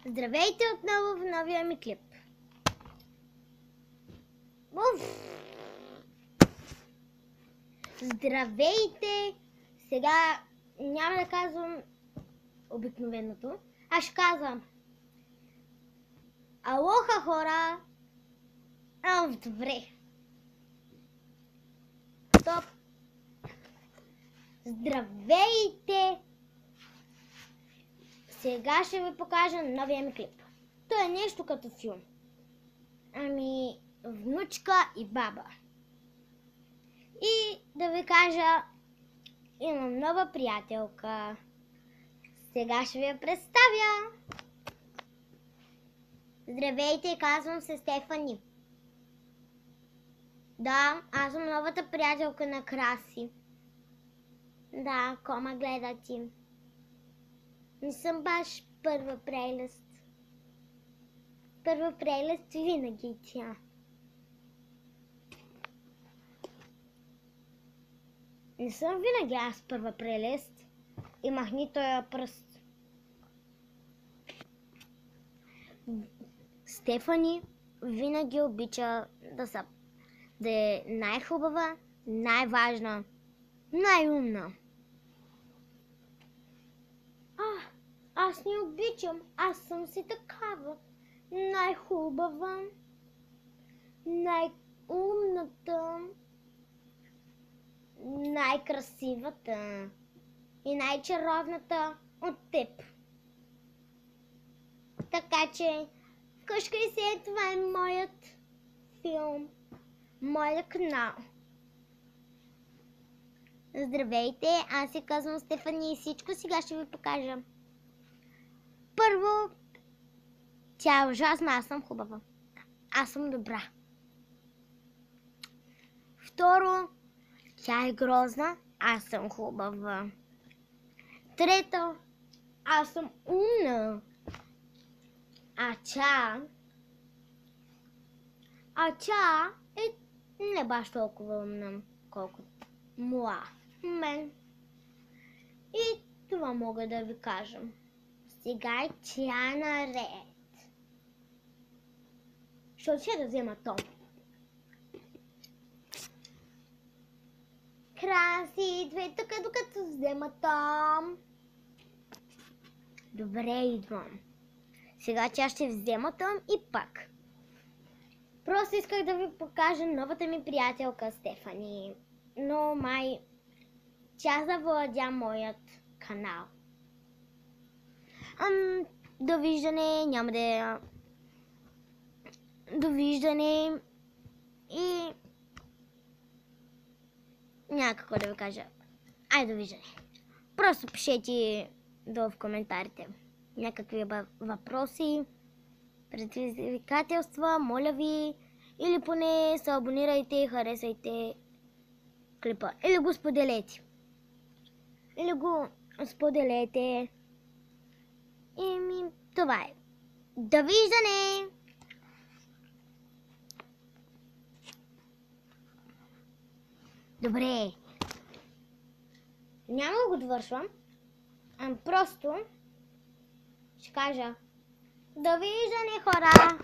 Здравейте отново в новия ми клип. Здравейте! Сега няма да казвам обикновеното. Аз ще казвам алоха, хора! Добре. Стоп! Здравейте! Сега ще ви покажа новия ми клип. То е нещо като филм. Внучка и баба. И да ви кажа, имам нова приятелка. Сега ще ви я представя. Здравейте, казвам се Стефани. Да, аз съм новата приятелка на Краси. Да, кома гледа ти. Не съм баш първа прелест. Първа прелест винаги тя. Не съм винаги аз първа прелест. И махни този пръст. Стефани винаги обича да е най-хубава, най-важна, най-умна. Аз не обичам, аз съм си такава. Най-хубава, най-умната, най-красивата и най-чаровната от теб. Така че, вкъщи се, това е моят филм, моят канал. Здравейте, аз се казвам Стефани и всичко сега ще ви покажа. Първо, тя е ужасна, аз съм хубава. Аз съм добра. Второ, тя е грозна, аз съм хубава. Трето, аз съм умна. А тя е не баш толкова умна, колкото мен. И това мога да ви кажа. Сега тя е наред. Ще отида да взема то. Краси, идвай тук, докато взема то. Добре, идвам. Сега тя ще взема том и пак. Просто исках да ви покажа новата ми приятелка Стефани. Но май тя завладя моят канал. Довиждане, няма да е. Довиждане и няма какво да ви кажа. Довиждане. Просто пишете долу в коментарите някакви въпроси, предизвикателства, моля ви, или поне се абонирайте и харесайте клипа. Или го споделете. Или го споделете. Това е. Довиждане! Добре. Няма да го довършвам. Просто ще кажа довиждане, хора!